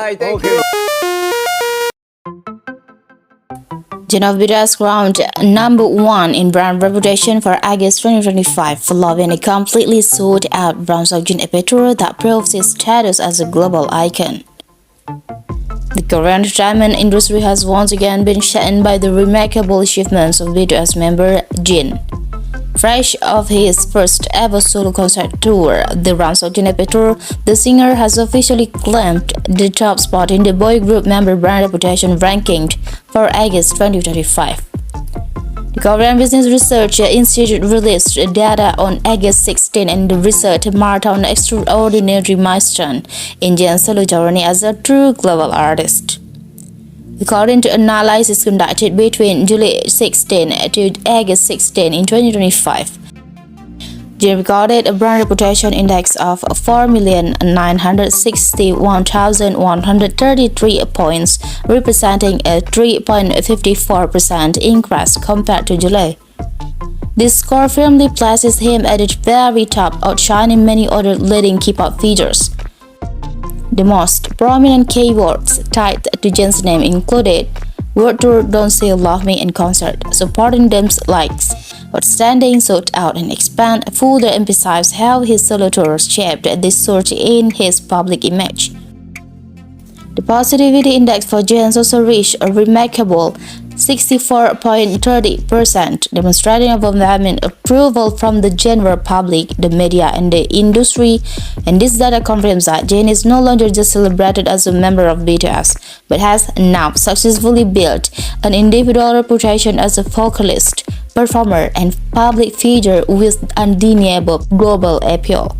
Alright, thank you. Jjwan Jjwan crowned #1 in brand reputation for August 2025, following a completely sold-out brown Sojin Epituro that proves its status as a global icon. The Korean entertainment industry has once again been shaken by the remarkable achievements of BTS member Jin. Fresh off his first ever solo concert tour, the Brown Sojin Epituro, the singer has officially claimed the top spot in the boy group member brand reputation ranking for August 2025. The Korean Business Research Institute released data on August 16, and the research marked an extraordinary milestone in Jin's solo journey as a true global artist. According to analysis conducted between July 16 to August 16 in 2025, Jin recorded a brand reputation index of 4,961,133 points, representing a 3.54% increase compared to July. This score firmly places him at the very top, outshining many other leading K-pop figures. The most prominent keywords tied to Jin's name included World Tour, Don't Say You Love Me, and Concert, supporting them's likes, outstanding, sold out, and expand further emphasize how his solo tour shaped this surge in his public image. The positivity index for Jin also reached a remarkable 64.30%, demonstrating overwhelming approval from the general public, the media, and the industry. And this data confirms that Jin is no longer just celebrated as a member of BTS, but has now successfully built an individual reputation as a vocalist, performer, and public figure with undeniable global appeal.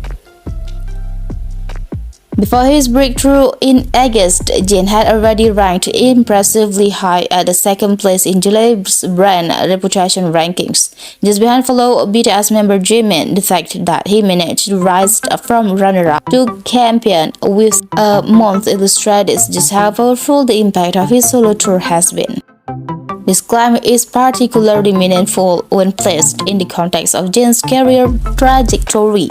Before his breakthrough in August, Jin had already ranked impressively high at the second place in July's brand reputation rankings, just behind fellow BTS member Jimin. The fact that he managed to rise from runner-up to champion with a month illustrates just how powerful the impact of his solo tour has been. This claim is particularly meaningful when placed in the context of Jin's career trajectory.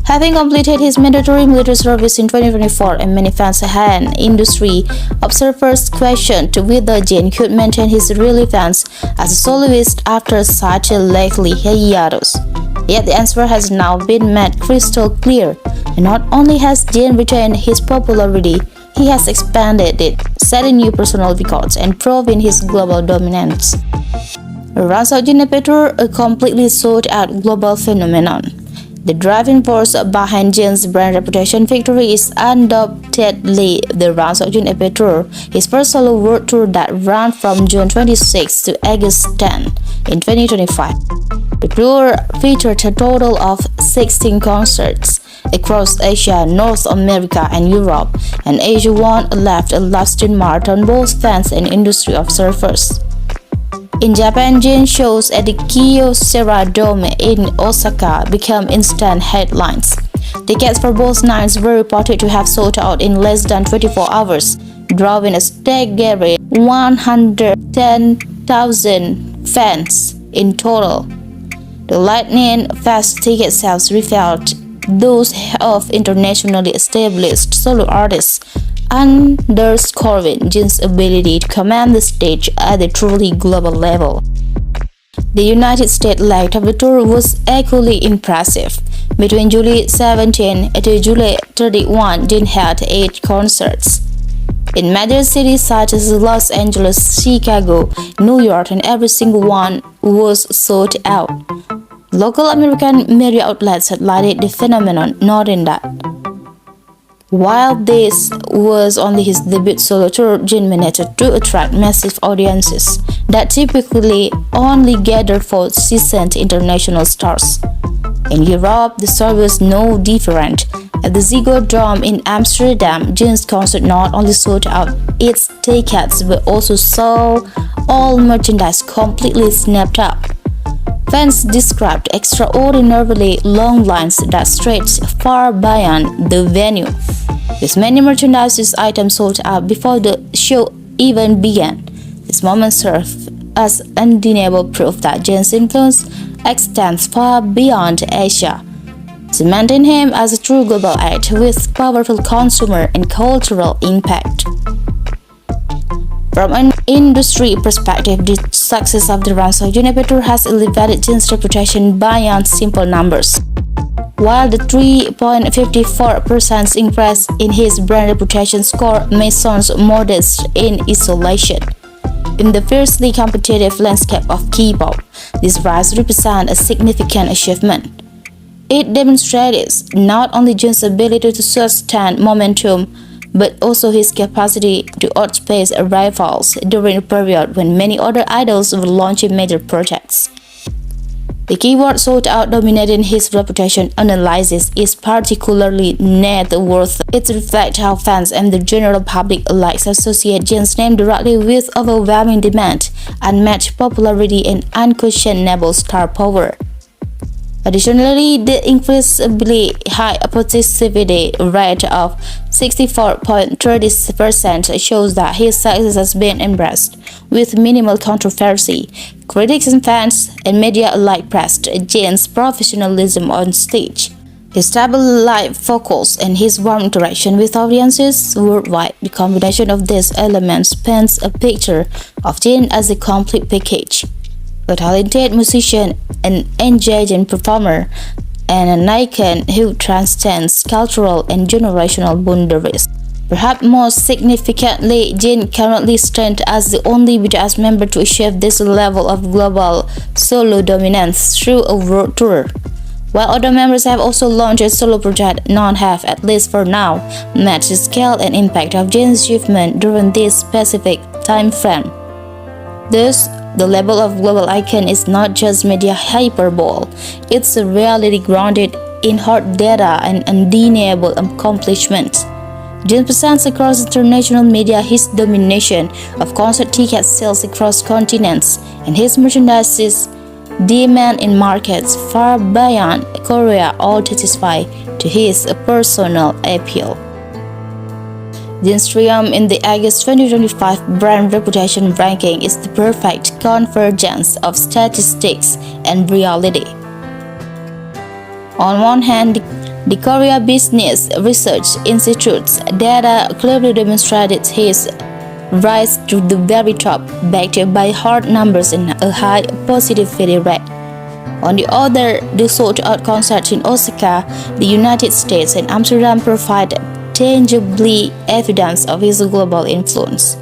Having completed his mandatory military service in 2024, and many fans and industry observers questioned whether Jin could maintain his relevance as a soloist after such a lengthy hiatus. Yet the answer has now been made crystal clear, and not only has Jin retained his popularity, he has expanded it, setting new personal records and proving his global dominance. Brown Sojin Epituro, a completely sold-out global phenomenon. The driving force behind Jin's brand reputation victory is undoubtedly the Brown Sojin Epituro, his first solo world tour that ran from June 26 to August 10 in 2025. The tour featured a total of 16 concerts across Asia, North America, and Europe, and Jjwan left a lasting mark on both fans and industry observers. In Japan, Jin shows at the Kyocera Dome in Osaka became instant headlines. Tickets for both nights were reported to have sold out in less than 24 hours, drawing a staggering 110,000 fans in total. The lightning-fast ticket sales reflect those of internationally established solo artists, underscoring Jin's ability to command the stage at a truly global level. The United States leg of the tour was equally impressive. Between July 17 to July 31, Jin held 8 concerts in major cities such as Los Angeles, Chicago, New York, and every single one was sold out. Local American media outlets highlighted the phenomenon, noting that while this was only his debut solo tour, Jin managed to attract massive audiences that typically only gather for seasoned international stars. In Europe, the story was no different. At the Jeju Dome in Amsterdam, Jin's concert not only sold out its tickets but also saw all merchandise completely snapped up. Fans described extraordinarily long lines that stretched far beyond the venue, with many merchandise items sold out before the show even began. This moment served as undeniable proof that Jin's influence extends far beyond Asia. cementing him as a true global actor with powerful consumer and cultural impact. From an industry perspective, the success of the run of Jjwan has elevated Jjwan's reputation beyond simple numbers. While the 3.54% increase in his brand reputation score may sound modest in isolation, in the fiercely competitive landscape of K-pop, this rise represents a significant achievement. It demonstrates not only Jjwan's ability to sustain momentum, but also his capacity to outpace rivals during a period when many other idols were launching major projects. The keyword sought out dominating his reputation analysis is particularly noteworthy. It reflects how fans and the general public alike associate Jjwan's name directly with overwhelming demand, unmatched popularity, and unquestionable star power. Additionally, the increasingly high positivity rate of 64.30% shows that his success has been embraced with minimal controversy. Critics and fans and media alike praised Jjwan's professionalism on stage, his stable live focus, and his warm interaction with audiences worldwide. The combination of these elements paints a picture of Jjwan as a complete package: a talented musician, an engaging performer, and an icon who transcends cultural and generational boundaries. Perhaps most significantly, Jjwan currently stands as the only BTS member to achieve this level of global solo dominance through a world tour. While other members have also launched a solo project, none have, at least for now, matched the scale and impact of Jjwan's achievement during this specific time frame. Thus, the level of global icon is not just media hyperbole, it's a reality grounded in hard data and undeniable accomplishments. Jjwan presents across international media his domination of concert ticket sales across continents, and his merchandise demand in markets far beyond Korea all testify to his personal appeal. Jjwan's triumph in the August 2025 brand reputation ranking is the perfect convergence of statistics and reality. On one hand, the Korea Business Research Institute's data clearly demonstrated his rise to the very top, backed by hard numbers and a high positivity rate. On the other, the sold-out concerts in Osaka, the United States, and Amsterdam provided tangibly evidence of his global influence.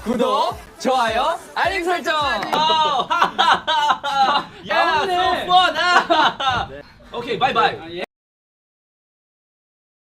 구독, 좋아요, 알림 설정. 야, so fun. Okay, bye bye.